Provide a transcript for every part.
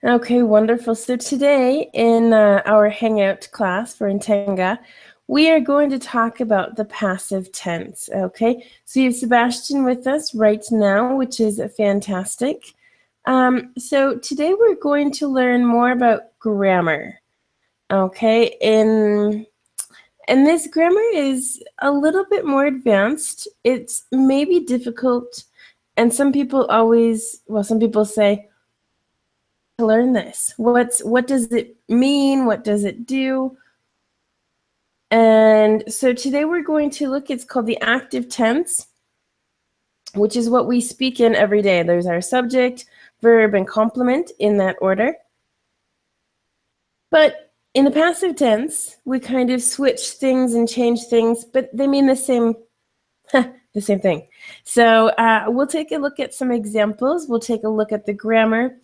Okay, wonderful. So today in our Hangout class for Intenga, we are going to talk about the passive tense, okay? So you have Sebastian with us right now, which is fantastic. So today we're going to learn more about grammar, okay? And this grammar is a little bit more advanced. It's maybe difficult, and some people say, to learn this. What does it mean? What does it do? And so today we're going to look, it's called the active tense, which is what we speak in every day. There's our subject, verb, and complement in that order. But in the passive tense, we kind of switch things and change things, but they mean the same thing. So we'll take a look at some examples. We'll take a look at the grammar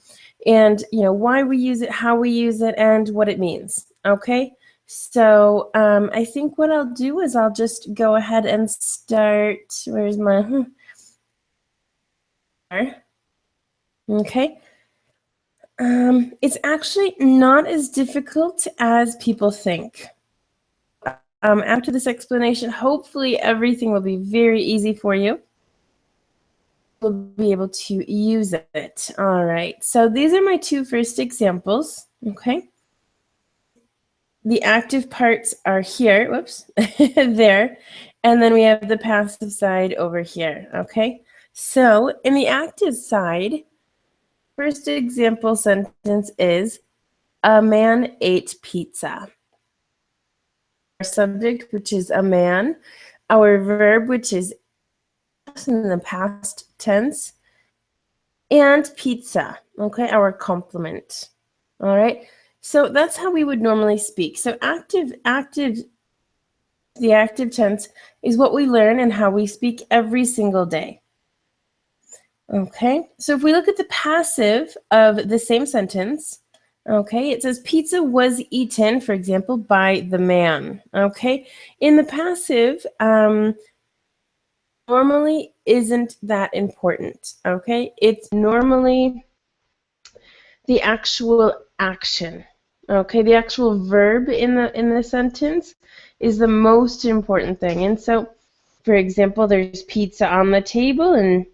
and why we use it, how we use it, and what it means. Okay, so I think what I'll do is I'll just go ahead and start. Where's my okay. It's actually not as difficult as people think. After this explanation, hopefully everything will be very easy for you. We'll be able to use it. All right, so these are my two first examples, okay? The active parts are here, whoops, there, and then we have the passive side over here, okay? So in the active side, first example sentence is, a man ate pizza. Our subject, which is a man, our verb, which is in the past tense, and pizza, okay, our complement. All right, so that's how we would normally speak. So the active tense is what we learn and how we speak every single day. Okay, so if we look at the passive of the same sentence, okay, it says pizza was eaten, for example, by the man. Okay, in the passive, normally isn't that important. Okay, it's normally the actual action. Okay, the actual verb in the sentence is the most important thing. And so, for example, there's pizza on the table and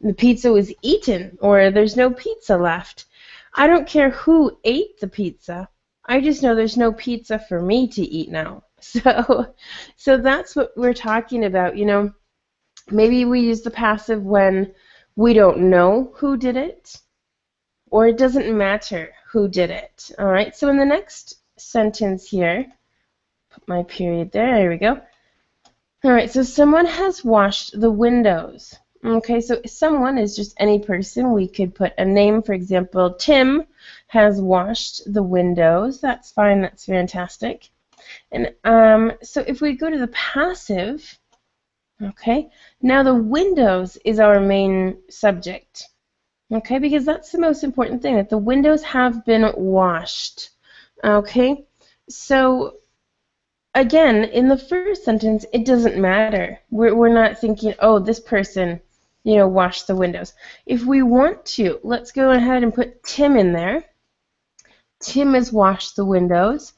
the pizza was eaten, or there's no pizza left. I don't care who ate the pizza. I just know there's no pizza for me to eat now. So that's what we're talking about. Maybe we use the passive when we don't know who did it, or it doesn't matter who did it. All right, so in the next sentence here, put my period there we go. All right, so someone has washed the windows. Okay, so someone is just any person. We could put a name, for example, Tim has washed the windows. That's fine, that's fantastic. And so if we go to the passive, okay, now the windows is our main subject. Okay, because that's the most important thing, that the windows have been washed. Okay, so again, in the first sentence, it doesn't matter. We're not thinking, oh, this person, washed the windows. If we want to, let's go ahead and put Tim in there. Tim has washed the windows.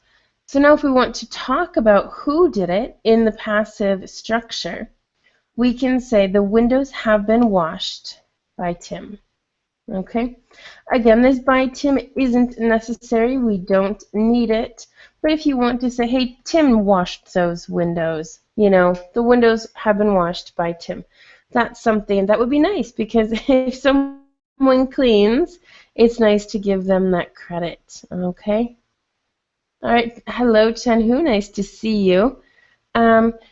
So now if we want to talk about who did it in the passive structure, we can say the windows have been washed by Tim. Okay, again, this by Tim isn't necessary. We don't need it. But if you want to say, hey, Tim washed those windows, the windows have been washed by Tim. That's something that would be nice, because if someone cleans, it's nice to give them that credit. Okay. All right. Hello, Chen-Hu. Nice to see you.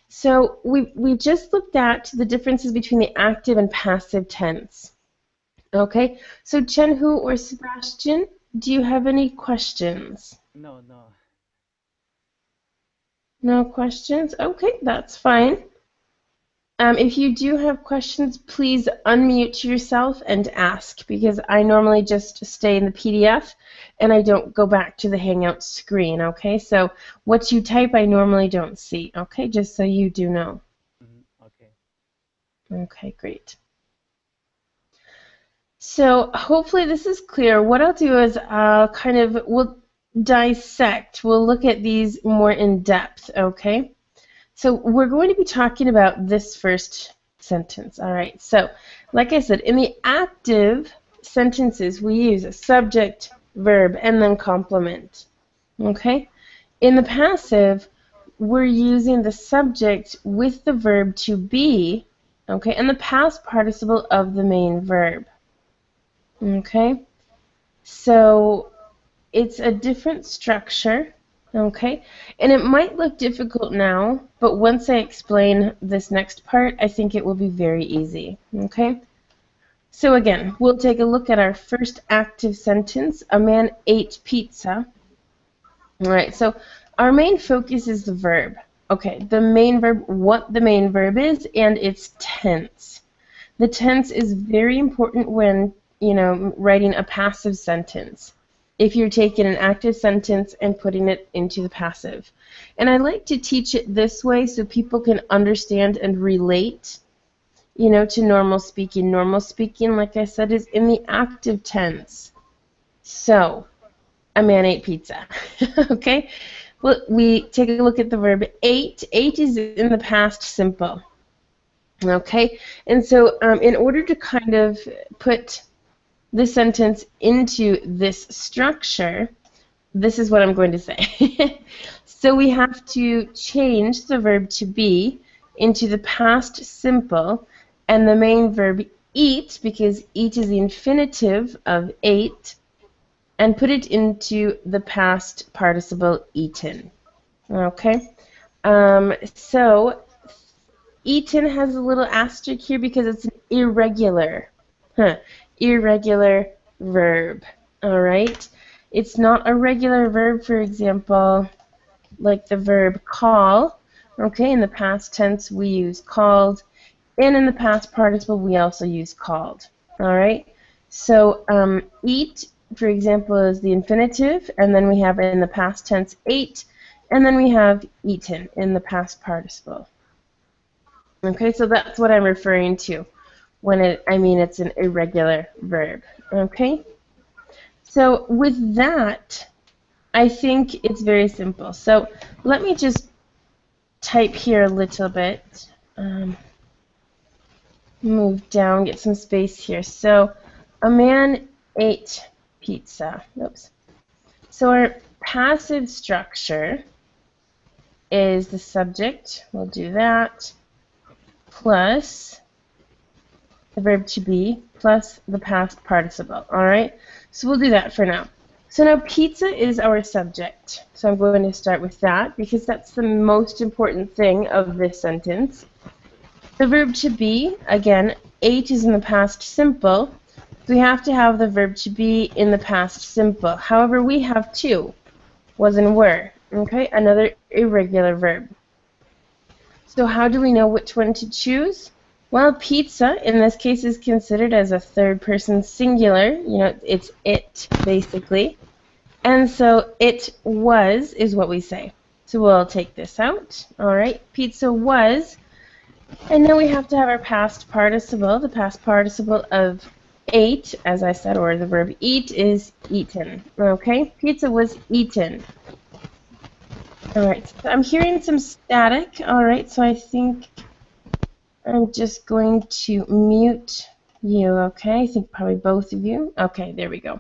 So we just looked at the differences between the active and passive tense. Okay, so Chen-Hu or Sebastian, do you have any questions? No. No questions? Okay, that's fine. If you do have questions, please unmute yourself and ask, because I normally just stay in the PDF and I don't go back to the Hangout screen, okay? So what you type I normally don't see, okay? Just so you do know. Okay. Okay, great. So hopefully this is clear. What I'll do is we'll dissect. We'll look at these more in depth, okay? So we're going to be talking about this first sentence, all right? So like I said, in the active sentences, we use a subject, verb, and then complement, okay? In the passive, we're using the subject with the verb to be, okay, and the past participle of the main verb. Okay, so it's a different structure, okay, and it might look difficult now, but once I explain this next part, I think it will be very easy, okay? So again, we'll take a look at our first active sentence. A man ate pizza. All right, so our main focus is the verb. Okay, the main verb, what the main verb is, and its tense. The tense is very important when, writing a passive sentence. If you're taking an active sentence and putting it into the passive. And I like to teach it this way so people can understand and relate, to normal speaking. Normal speaking, like I said, is in the active tense. So, a man ate pizza. Okay? Well, we take a look at the verb ate. Ate is in the past simple. Okay, and so in order to kind of put the sentence into this structure, this is what I'm going to say. So we have to change the verb to be into the past simple and the main verb eat, because eat is the infinitive of ate, and put it into the past participle eaten. Okay, so eaten has a little asterisk here because it's an irregular, irregular verb. All right, it's not a regular verb. For example, like the verb call. Okay, in the past tense we use called, and in the past participle we also use called. All right, so eat, for example, is the infinitive, and then we have in the past tense ate, and then we have eaten in the past participle. Okay, so that's what I'm referring to when I mean it's an irregular verb. Okay, so with that, I think it's very simple. So let me just type here a little bit. Move down, get some space here. So a man ate pizza. Oops. So our passive structure is the subject. We'll do that. Plus the verb to be, plus the past participle. All right, so we'll do that for now. So now pizza is our subject. So I'm going to start with that because that's the most important thing of this sentence. The verb to be, again, ate is in the past simple. So we have to have the verb to be in the past simple. However, we have two, was and were. Okay, another irregular verb. So how do we know which one to choose? Well, pizza, in this case, is considered as a third-person singular. It's it, basically. And so it was is what we say. So we'll take this out. All right, pizza was. And then we have to have our past participle. The past participle of ate, as I said, or the verb eat, is eaten. Okay, pizza was eaten. All right, so I'm hearing some static. All right, so I think I'm just going to mute you, okay? I think probably both of you. Okay, there we go.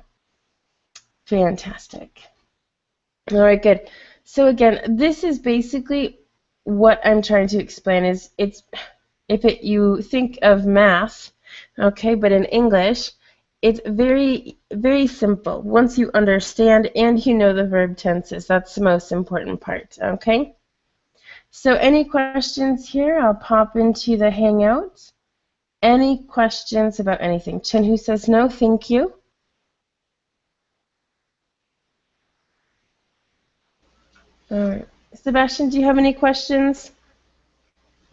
Fantastic. All right, good. So again, this is basically what I'm trying to explain is you think of math, okay, but in English, it's very, very simple. Once you understand and you know the verb tenses, that's the most important part, okay? So any questions here? I'll pop into the Hangout. Any questions about anything? Chen-Hu says no, thank you. All right. Sebastian, do you have any questions?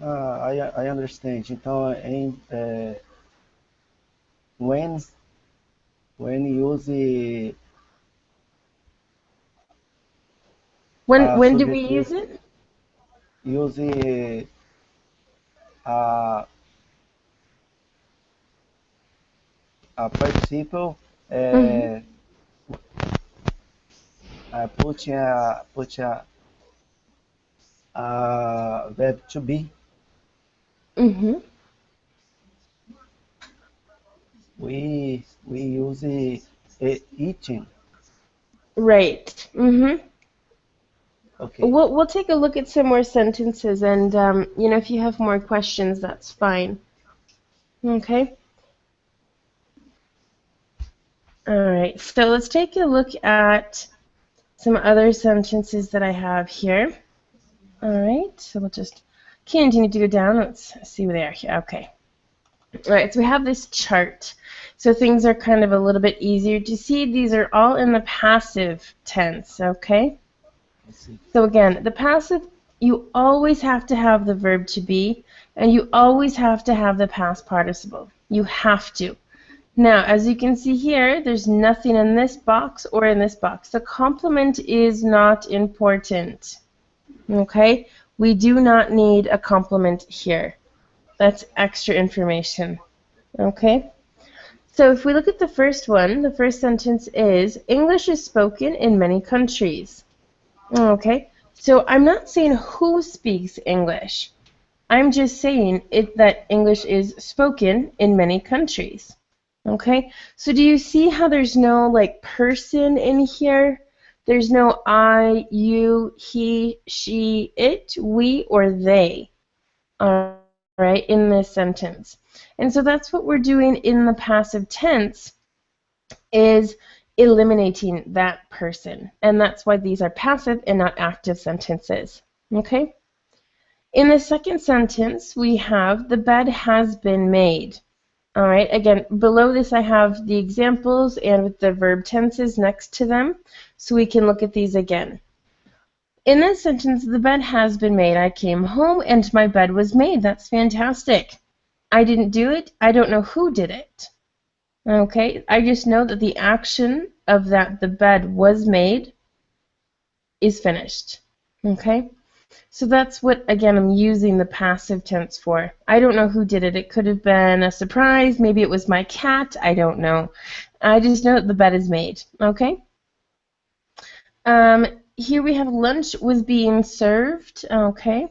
I understand. Então, when use When do we subjetivo, use it? use a a participle, Mhm. put a verb to be. Mhm. We use eating. Right. Mhm. Okay. We'll take a look at some more sentences, and if you have more questions, that's fine. Okay. All right. So let's take a look at some other sentences that I have here. All right. So we'll just continue to go down. Let's see where they are here. Okay. All right. So we have this chart. So things are kind of a little bit easier to see. These are all in the passive tense. Okay. I see. So again, the passive, you always have to have the verb to be, and you always have to have the past participle. You have to. Now, as you can see here, there's nothing in this box or in this box. The complement is not important. Okay? We do not need a complement here. That's extra information. Okay? So if we look at the first one, the first sentence is, English is spoken in many countries. Okay, so I'm not saying who speaks English. I'm just saying that English is spoken in many countries. Okay, so do you see how there's no like person in here? There's no I, you, he, she, it, we, or they. All right, in this sentence. And so that's what we're doing in the passive tense, is eliminating that person. And that's why these are passive and not active sentences. Okay? In the second sentence, we have the bed has been made. All right, again, below this I have the examples and with the verb tenses next to them, so we can look at these again. In this sentence, the bed has been made. I came home and my bed was made. That's fantastic. I didn't do it. I don't know who did it. Okay, I just know that the action of that the bed was made is finished. Okay, so that's what, again, I'm using the passive tense for. I don't know who did it. It could have been a surprise. Maybe it was my cat. I don't know. I just know that the bed is made. Okay. Here we have lunch was being served. Okay.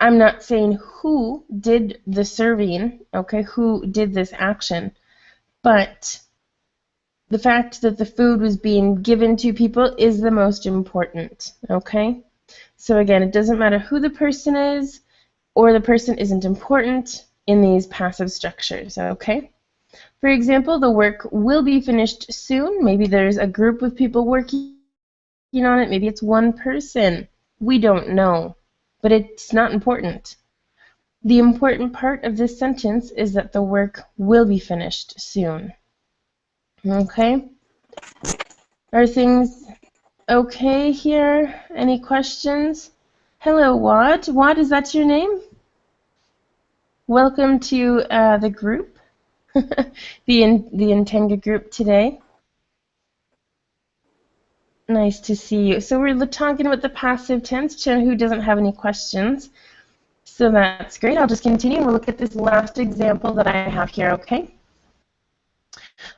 I'm not saying who did the serving. Okay, who did this action, but the fact that the food was being given to people is the most important, okay? So again, it doesn't matter who the person is, or the person isn't important in these passive structures, okay? For example, the work will be finished soon. Maybe there's a group of people working on it. Maybe it's one person. We don't know, but it's not important. The important part of this sentence is that the work will be finished soon, okay? Are things okay here? Any questions? Hello, Wad. Wad, is that your name? Welcome to the group, the Intenga group today. Nice to see you. So we're talking about the passive tense, to who doesn't have any questions. So that's great. I'll just continue. We'll look at this last example that I have here, okay?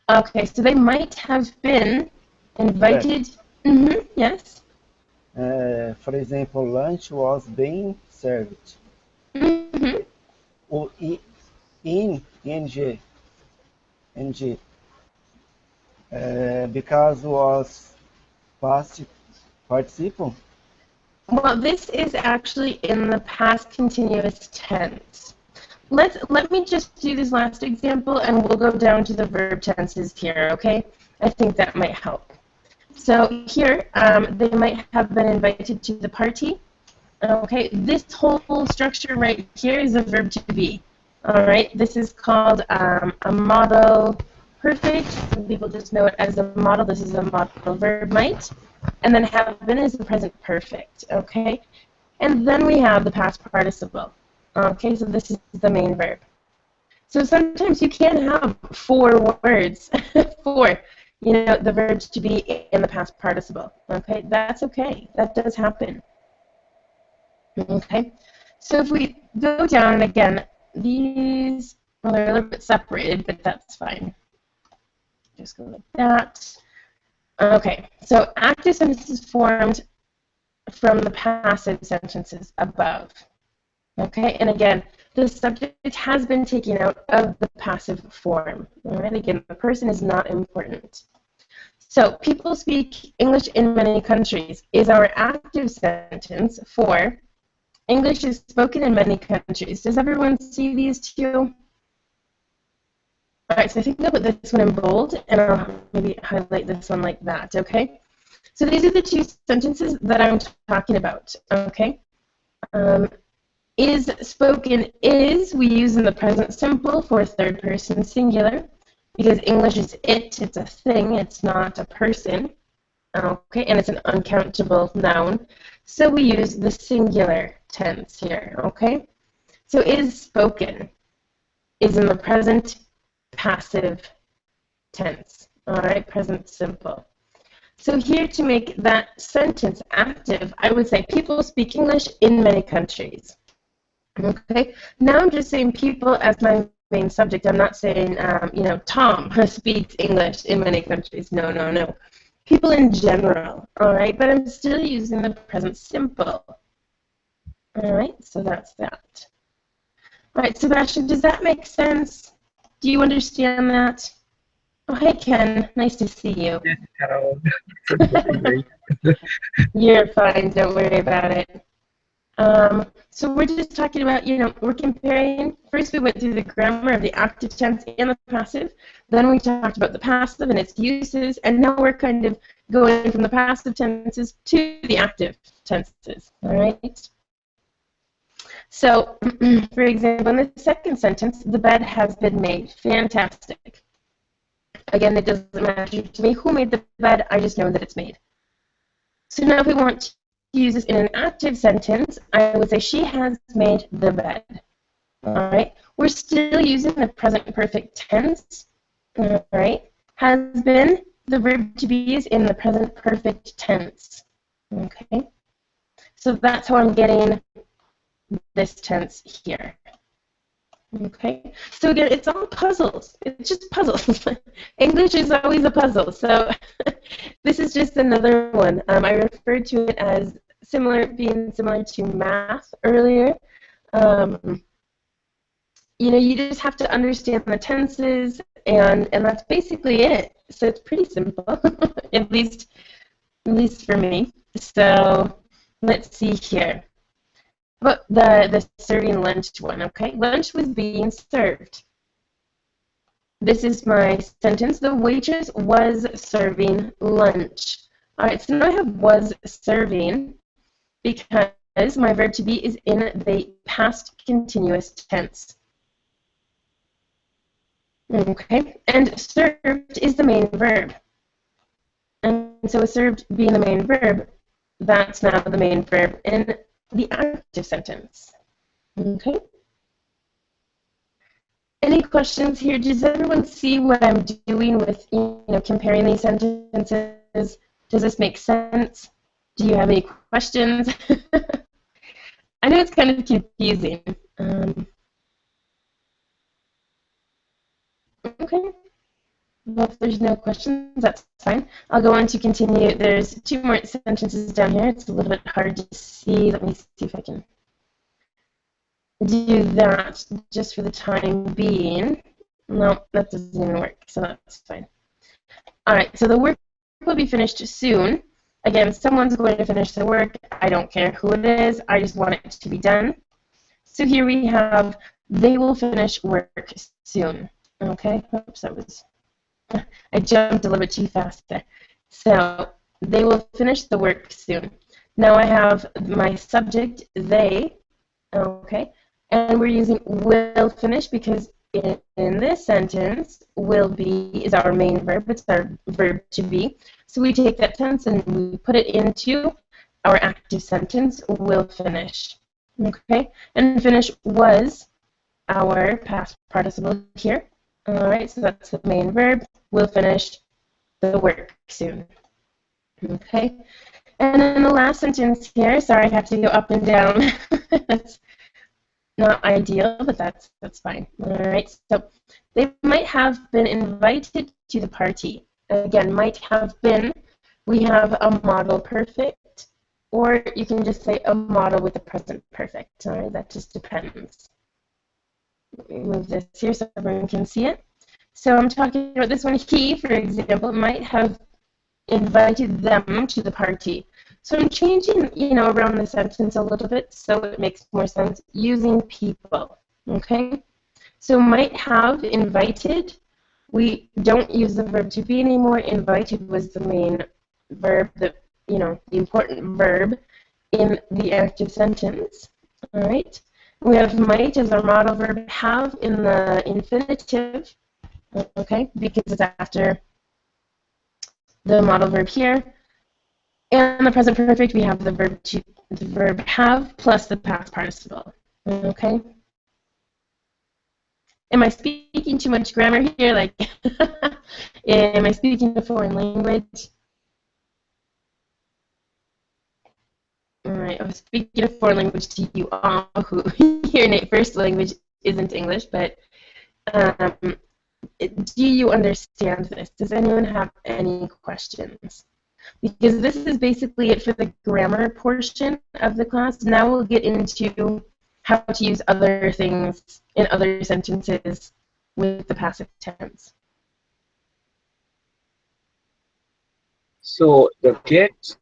Okay, so they might have been invited. Yes. For example, lunch was being served. O in ing, because was past participle. Well, this is actually in the past continuous tense. Let me just do this last example, and we'll go down to the verb tenses here, okay? I think that might help. So here, they might have been invited to the party. Okay, this whole structure right here is a verb to be. All right, this is called a model perfect. Some people just know it as a model. This is a model verb might. And then have been is the present perfect. Okay, and then we have the past participle. Okay, so this is the main verb. So sometimes you can have four words for, the verbs to be in the past participle. Okay, that's okay. That does happen. Okay, so if we go down again, these, Well, they're a little bit separated, but that's fine. Just go like that. Okay, so active sentences formed from the passive sentences above. Okay, and again, the subject has been taken out of the passive form. All right, again, the person is not important. So, people speak English in many countries is our active sentence for English is spoken in many countries. Does everyone see these two? All right, so I think I'll put this one in bold, and I'll maybe highlight this one like that, okay? So these are the two sentences that I'm talking about, okay? Is spoken is we use in the present simple for third person singular because English is it's a thing, it's not a person, okay? And it's an uncountable noun, so we use the singular tense here, okay? So is spoken is in the present passive tense, all right, present simple. So here to make that sentence active, I would say people speak English in many countries. Okay, now I'm just saying people as my main subject. I'm not saying, you know, Tom speaks English in many countries. No, no, no. People in general, all right, but I'm still using the present simple. All right, so that's that. All right, Sebastian, does that make sense? Do you understand that? Oh, hey, Ken. Nice to see you. Yes, hello. Great. You're fine. Don't worry about it. So we're just talking about, you know, we're comparing. First, we went through the grammar of the active tense and the passive. Then we talked about the passive and its uses. And now we're kind of going from the passive tenses to the active tenses. All right? So, for example, in the second sentence, the bed has been made. Fantastic. Again, it doesn't matter to me who made the bed. I just know that it's made. So now if we want to use this in an active sentence, I would say she has made the bed. All right. We're still using the present perfect tense. All right. Has been, the verb to be is in the present perfect tense. Okay. So that's how I'm getting this tense here. Okay, so again, it's all puzzles. It's just puzzles. English is always a puzzle. So this is just another one. I referred to it as being similar to math earlier. You know, you just have to understand the tenses, and that's basically it. So it's pretty simple, at least for me. So let's see here. But the serving lunch one, okay? Lunch was being served. This is my sentence. The waitress was serving lunch. All right, so now I have was serving because my verb to be is in the past continuous tense. Okay, and served is the main verb. And so served being the main verb, that's now the main verb in the active sentence. Okay. Any questions here? Does everyone see what I'm doing with, you know, comparing these sentences? Does this make sense? Do you have any questions? I know it's kind of confusing. Okay. Well, if there's no questions, that's fine. I'll go on to continue. There's two more sentences down here. It's a little bit hard to see. Let me see if I can do that just for the time being. No, that doesn't even work, so that's fine. All right, so the work will be finished soon. Again, someone's going to finish the work. I don't care who it is. I just want it to be done. So here we have, they will finish work soon. Okay, oops, I jumped a little bit too fast there. So they will finish the work soon. Now I have my subject, they, okay, and we're using will finish because in this sentence, will be is our main verb. It's our verb to be. So we take that tense and we put it into our active sentence, will finish. Okay, and finish was our past participle here. All right, so that's the main verb. We'll finish the work soon. Okay, and then the last sentence here. Sorry, I have to go up and down. Not ideal, but that's fine. All right. So they might have been invited to the party. Again, might have been. We have a model perfect, or you can just say a model with the present perfect. All right. That just depends. Let me move this here so everyone can see it. So I'm talking about this one. He, for example, might have invited them to the party. So I'm changing, around the sentence a little bit so it makes more sense using people. Okay? So might have invited. We don't use the verb to be anymore. Invited was the main verb, the important verb in the active sentence. All right? We have might as our model verb, have in the infinitive, okay, because it's after the model verb here. And the present perfect, we have the verb have plus the past participle. Okay? Am I speaking too much grammar here? Like, am I speaking a foreign language? All right, I'm speaking a foreign language to you all who your first language isn't English, but do you understand this? Does anyone have any questions? Because this is basically it for the grammar portion of the class. Now we'll get into how to use other things in other sentences with the passive tense. So the get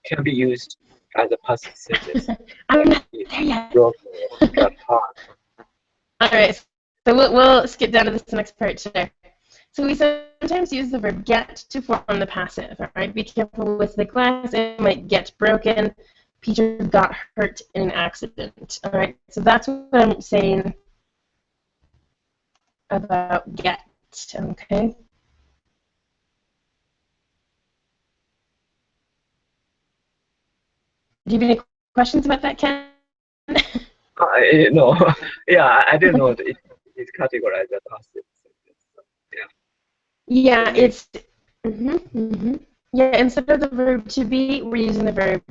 can be used as a passive sentence. I'm not there yet. Broken apart. All right, so we'll skip down to this next part today. So we sometimes use the verb get to form the passive. All right, be careful with the glass; it might get broken. Peter got hurt in an accident. All right, so that's what I'm saying about get. Okay. Do you have any questions about that, Ken? No, yeah, I didn't know it's categorized as passive sentence. So, yeah. Yeah, it's yeah. Instead of the verb to be, we're using the verb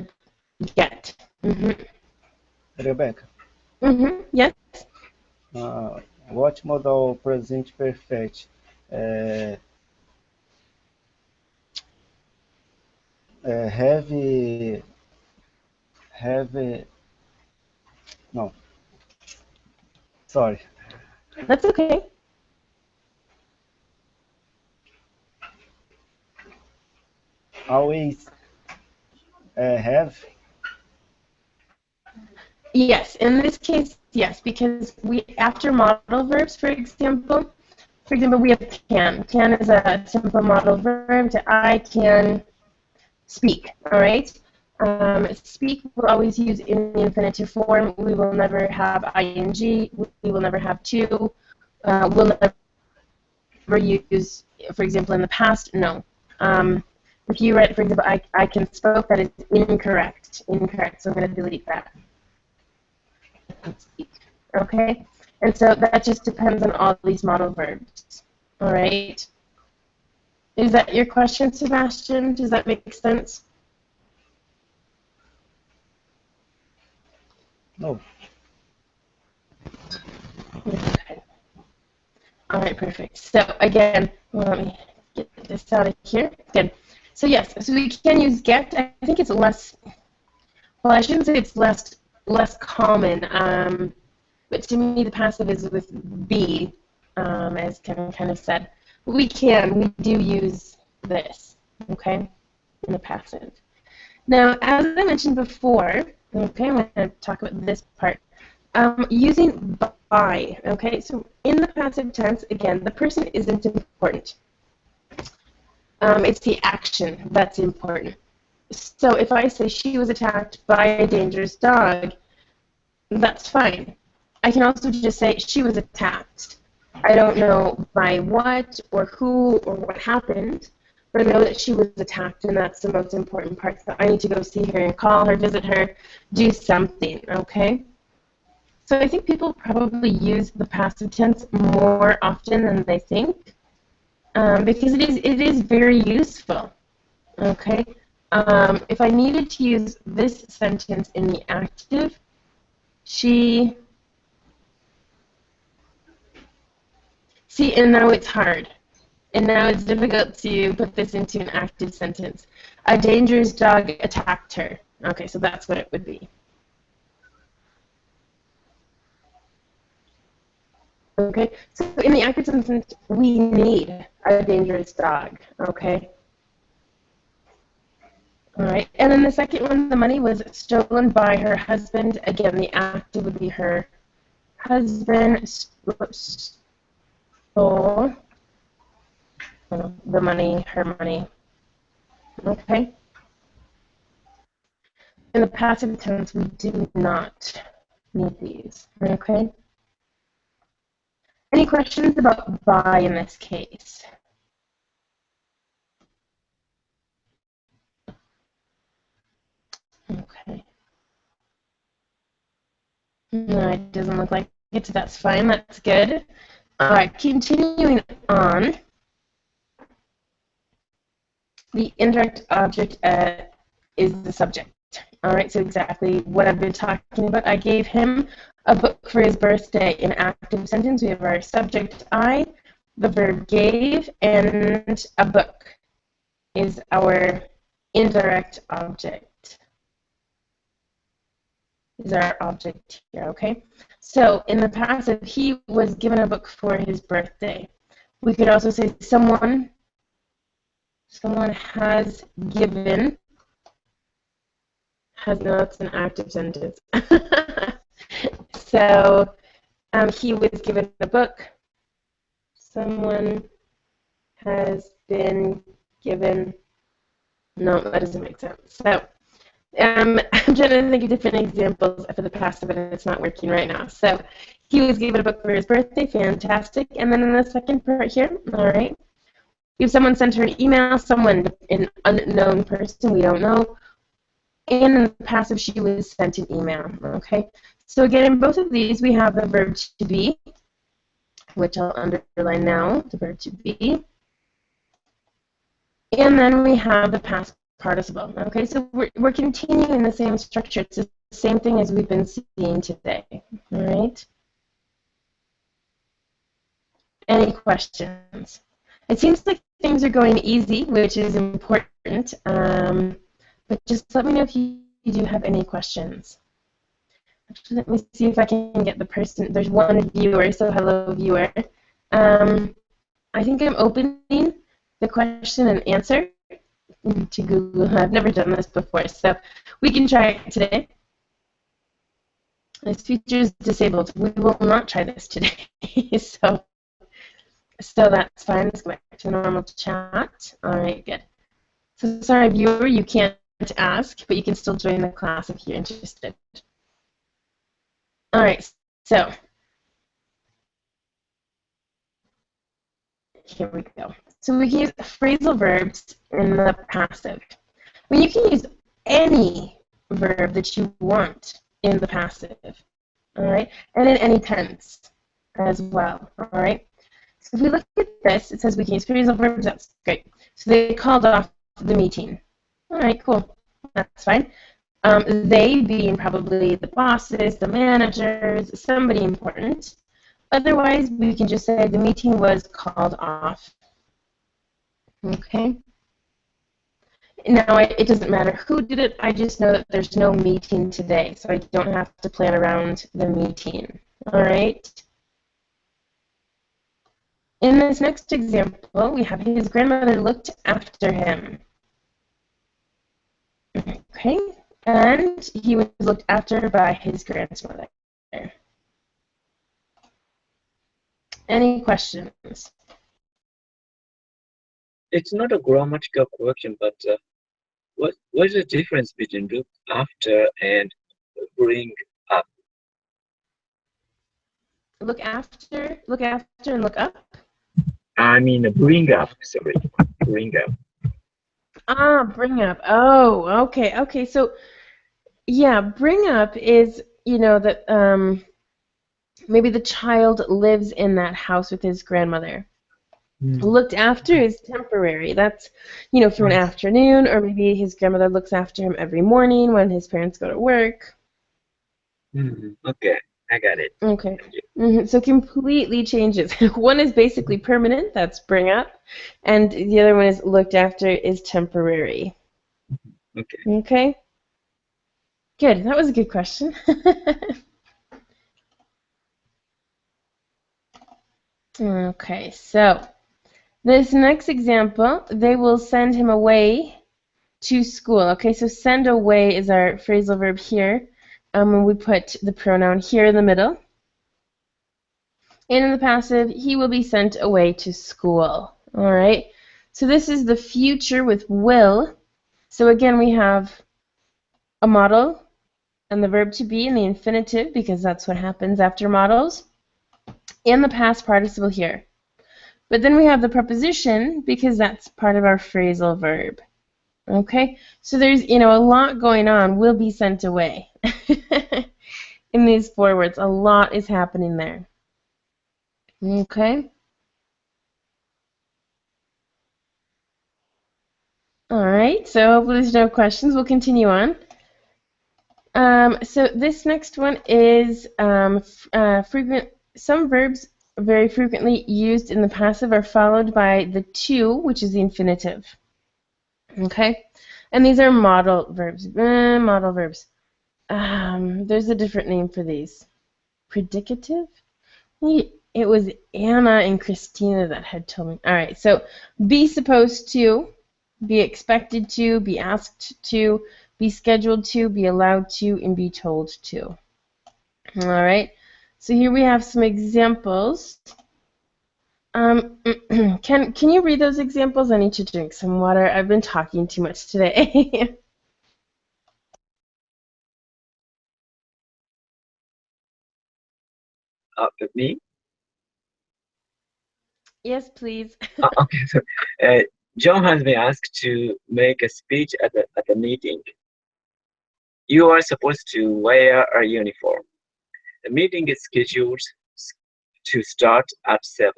get. Rebecca, Yes. what modal present perfect uh, have no, sorry, That's okay. always have. Yes, in this case, yes, because we after modal verbs, for example, we have can. Can is a simple modal verb to I can speak. All right. Speak we'll always use in the infinitive form. We will never have ing. We will never have to. We'll never use, for example, in the past. No. If you write, for example, I can spoke, that is incorrect. Incorrect. So I'm going to delete that. Okay? And so that just depends on all these modal verbs. All right? Is that your question, Sebastian? Does that make sense? No. Okay. All right, perfect. So again, let me get this out of here. Good. So yes, so we can use get. I think it's less. Well, I shouldn't say it's less common. But to me, the passive is with be, as Kevin kind of said. We do use this, okay, in the passive. Now, as I mentioned before, okay, I'm going to talk about this part. Using by, okay, so in the passive tense, again, the person isn't important. It's the action that's important. So if I say she was attacked by a dangerous dog, that's fine. I can also just say she was attacked. I don't know by what or who or what happened, but I know that she was attacked, and that's the most important part. So I need to go see her and call her, visit her, do something, okay? So I think people probably use the passive tense more often than they think, because it is very useful, okay? If I needed to use this sentence in the active, she See, and now it's hard. And now it's difficult to put this into an active sentence. A dangerous dog attacked her. Okay, so that's what it would be. Okay, so in the active sentence, we need a dangerous dog. Okay. All right, and then the second one, the money was stolen by her husband. Again, the active would be her husband stole the money, her money. Okay. In the passive tense, we do not need these. Okay. Any questions about by in this case? Okay. No, it doesn't look like it, so that's fine. That's good. All right, continuing on. The indirect object is the subject. All right, so exactly what I've been talking about. I gave him a book for his birthday. In active sentence, we have our subject I, the verb gave, and a book is our indirect object. Is our object here, okay? So in the passive, he was given a book for his birthday. We could also say someone has given. No, it's an active sentence. So he was given a book. Someone has been given. No, that doesn't make sense. So I'm trying to think of different examples for the passive, and it's not working right now. So he was given a book for his birthday. Fantastic. And then in the second part here, all right. If someone sent her an email, someone, an unknown person, we don't know. And in the passive, she was sent an email. Okay. So again, in both of these, we have the verb to be, which I'll underline now, the verb to be. And then we have the past participle. Okay, so we're continuing the same structure. It's the same thing as we've been seeing today. All right. Any questions? It seems like things are going easy, which is important. But just let me know if you do have any questions. Actually, let me see if I can get the person. There's one viewer, so hello, viewer. I think I'm opening the question and answer to Google. I've never done this before, so we can try it today. This feature is disabled. We will not try this today, so that's fine. Let's go back to normal chat. All right, good. So sorry, viewer, you can't ask, but you can still join the class if you're interested. All right, so here we go. So we can use phrasal verbs in the passive. I mean, you can use any verb that you want in the passive, all right, and in any tense as well, all right. So if we look at this, it says we can use phrasal verbs. That's great. So they called off the meeting. All right, cool. That's fine. They being probably the bosses, the managers, somebody important. Otherwise, we can just say the meeting was called off. Okay. Now, it doesn't matter who did it. I just know that there's no meeting today, so I don't have to plan around the meeting. All right. In this next example, we have his grandmother looked after him. Okay. And he was looked after by his grandmother. Any questions? It's not a grammatical question, but what is the difference between look after and bring up? Look after, and look up? I mean, bring up, sorry. Bring up. Ah, bring up. Oh, okay, okay. So, yeah, bring up is, you know, that maybe the child lives in that house with his grandmother. Looked after is temporary. That's, you know, for an afternoon, or maybe his grandmother looks after him every morning when his parents go to work. Okay, I got it. Okay. Thank you. So completely changes. One is basically permanent, that's bring up, and the other one is looked after is temporary. Okay. Okay. Good. That was a good question. Okay, so this next example, they will send him away to school. Okay, so send away is our phrasal verb here. And we put the pronoun here in the middle. And in the passive, he will be sent away to school. All right, so this is the future with will. So again, we have a model and the verb to be in the infinitive because that's what happens after models, and the past participle here. But then we have the preposition because that's part of our phrasal verb. Okay, so there's, a lot going on. Will be sent away. In these four words, a lot is happening there. Okay. All right, so hopefully there's no questions. We'll continue on. So this next one is frequent. Some verbs very frequently used in the passive are followed by the to, which is the infinitive. Okay, and these are modal verbs. Modal verbs. There's a different name for these. Predicative? It was Anna and Christina that had told me. All right, so be supposed to, be expected to, be asked to, be scheduled to, be allowed to, and be told to. All right, so here we have some examples. Can you read those examples? I need to drink some water. I've been talking too much today. Me? Yes, please. Okay. So, John has been asked to make a speech at the meeting. You are supposed to wear a uniform. The meeting is scheduled to start at 7.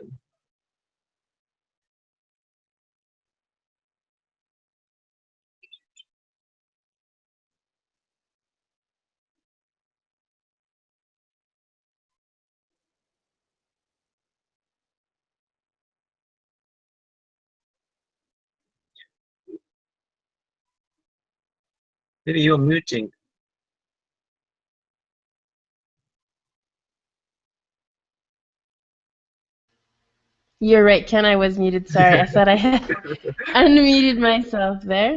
Maybe you're muting. You're right, Ken. I was muted. Sorry, I thought I had unmuted myself there.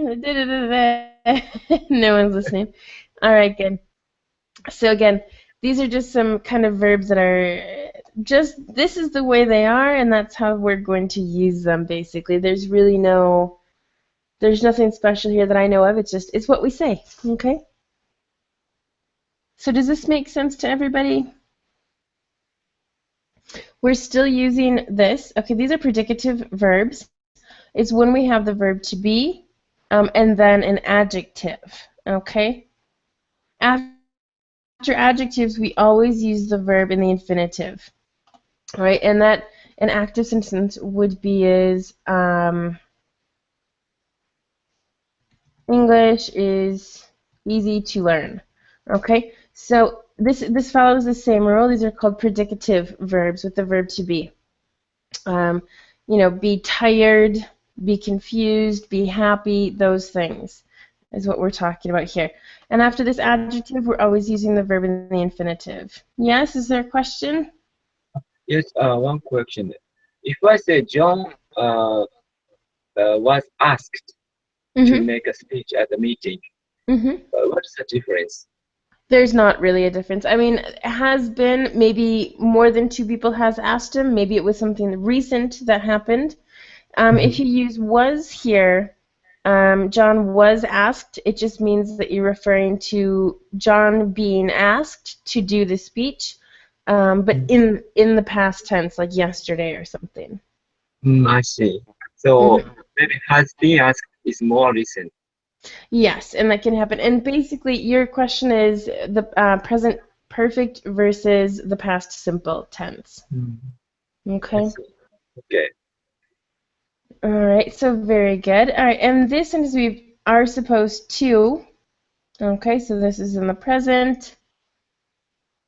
No one's listening. All right, good. So again, these are just some kind of verbs that are just, this is the way they are, and that's how we're going to use them, basically. There's nothing special here that I know of. It's what we say, okay? So does this make sense to everybody? We're still using this. Okay, these are predicative verbs. It's when we have the verb to be and then an adjective, okay? After adjectives, we always use the verb in the infinitive, all right? And that an active sentence would be English is easy to learn, okay? So this follows the same rule. These are called predicative verbs with the verb to be. Be tired, be confused, be happy, those things is what we're talking about here. And after this adjective, we're always using the verb in the infinitive. Yes, is there a question? Yes, one question. If I say John was asked to make a speech at the meeting, what is the difference? There's not really a difference. I mean, it has been maybe more than two people has asked him. Maybe it was something recent that happened. If you use was here, John was asked, it just means that you're referring to John being asked to do the speech, but in the past tense, like yesterday or something. I see. So maybe has been asked is more recent. Yes, and that can happen. And basically, your question is the present perfect versus the past simple tense. Okay. Okay. All right, so very good. All right, and this sentence we are supposed to. Okay, so this is in the present.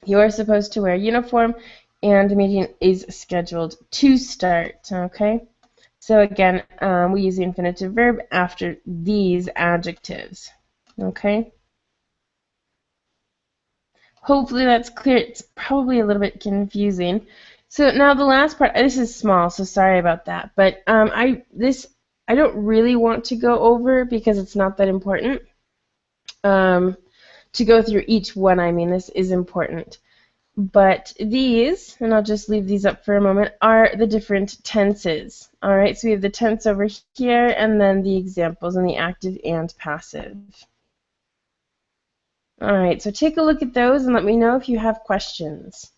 You are supposed to wear a uniform, and the meeting is scheduled to start. Okay. So again, we use the infinitive verb after these adjectives. Okay. Hopefully that's clear. It's probably a little bit confusing. So now the last part. This is small, so sorry about that. But I don't really want to go over because it's not that important. To go through each one, I mean, this is important. But these, and I'll just leave these up for a moment, are the different tenses. All right, so we have the tense over here, and then the examples in the active and passive. All right, so take a look at those and let me know if you have questions.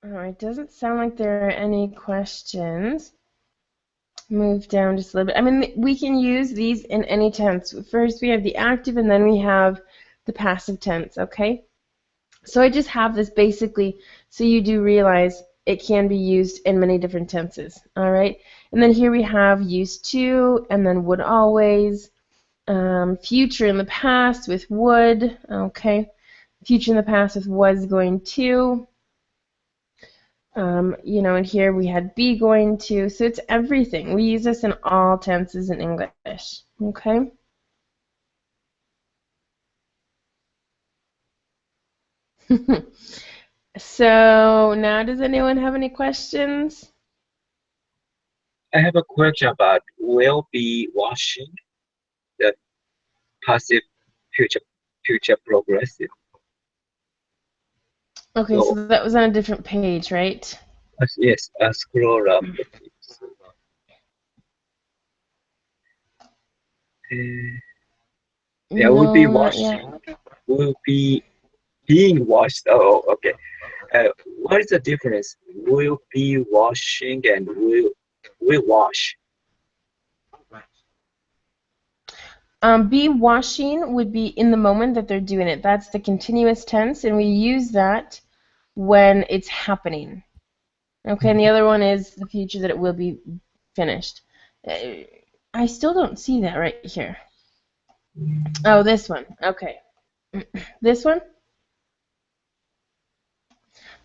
All right, doesn't sound like there are any questions. Move down just a little bit. I mean, we can use these in any tense. First, we have the active, and then we have the passive tense, okay? So I just have this basically so you do realize it can be used in many different tenses, all right? And then here we have used to, and then would always, future in the past with would, okay? Future in the past with was going to, and here we had be going to, so it's everything. We use this in all tenses in English, okay? So now does anyone have any questions? I have a question about will be washing, the passive future progressive. Okay, So so that was on a different page, right? yes, scroll up the page. Yeah, will be No, not yet. washing, will be being washed. Oh, okay. What is the difference? Will be washing and will wash. Be washing would be in the moment that they're doing it. That's the continuous tense, and we use that when it's happening. Okay, and the other one is the future that it will be finished. I still don't see that right here. Oh, this one. Okay. This one?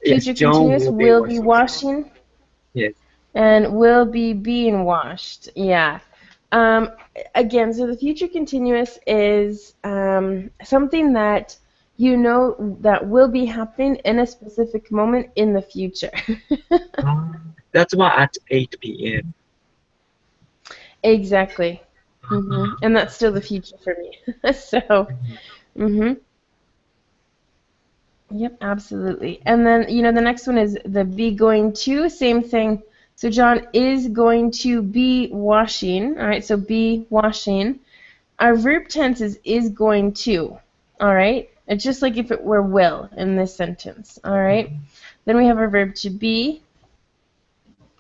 Yes, Future John continuous will be will be washing. washing Yes. and will be being washed. Yeah. Um, Again, so the future continuous is something that you know that will be happening in a specific moment in the future. That's why at 8 p.m. Exactly. And that's still the future for me. So, hmm yep, absolutely. And then, the next one is the be going to, same thing. So John is going to be washing. All right, so be washing. Our verb tense is going to. All right? It's just like if it were will in this sentence. All right? Then we have our verb to be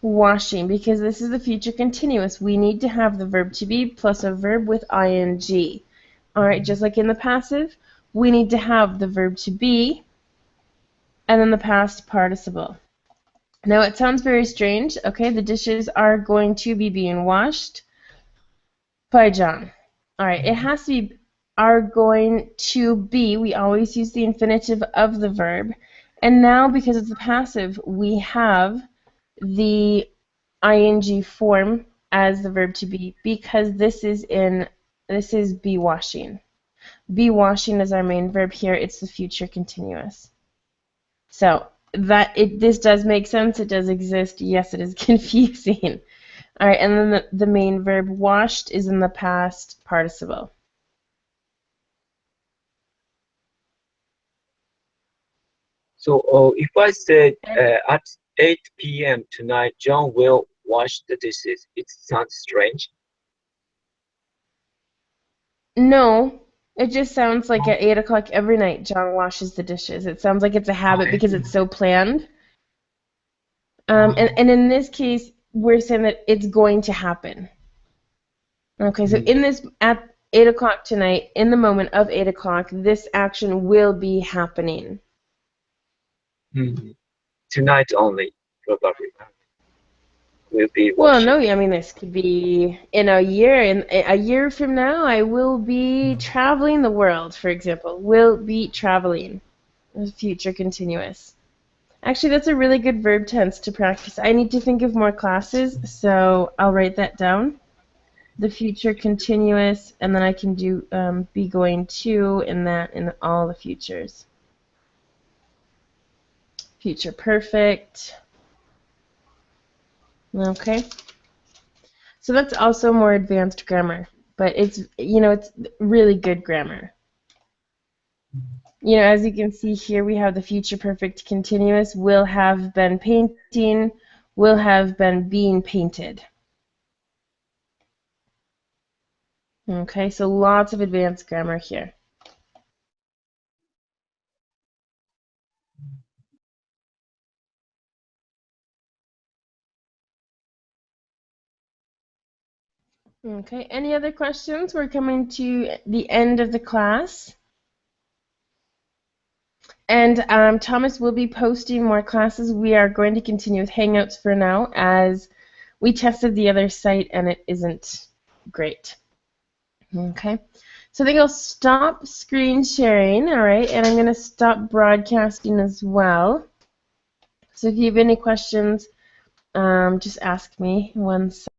washing because this is the future continuous. We need to have the verb to be plus a verb with ing. All right, just like in the passive, we need to have the verb to be and then the past participle. Now it sounds very strange. Okay, the dishes are going to be being washed by John. All right, it has to be are going to be. We always use the infinitive of the verb. And now, because it's a passive, we have the ing form as the verb to be because this is be washing. Be washing is our main verb here. It's the future continuous. So this does make sense. It does exist. Yes, it is confusing. All right, and then the main verb washed is in the past participle. So if I said at 8 p.m. tonight, John will wash the dishes, it sounds strange. No, it just sounds like at 8 o'clock every night John washes the dishes. It sounds like it's a habit because it's so planned. And in this case, we're saying that it's going to happen. Okay, so in this 8 o'clock tonight, in the moment of 8 o'clock, this action will be happening. Tonight only, probably. We'll be Well, no, watching. I mean, this could be in a year. In a year from now, I will be traveling the world, for example. Will be traveling. Future continuous. Actually, that's a really good verb tense to practice. I need to think of more classes, so I'll write that down. The future continuous, and then I can do be going to in that in all the futures. Future perfect. Okay. So that's also more advanced grammar, but it's it's really good grammar. As you can see here, we have the future perfect continuous, will have been painting, will have been being painted. Okay, so lots of advanced grammar here. Okay, any other questions? We're coming to the end of the class. And Thomas will be posting more classes. We are going to continue with Hangouts for now, as we tested the other site and it isn't great. Okay, so I think I'll stop screen sharing, all right, and I'm going to stop broadcasting as well. So if you have any questions, just ask me one second.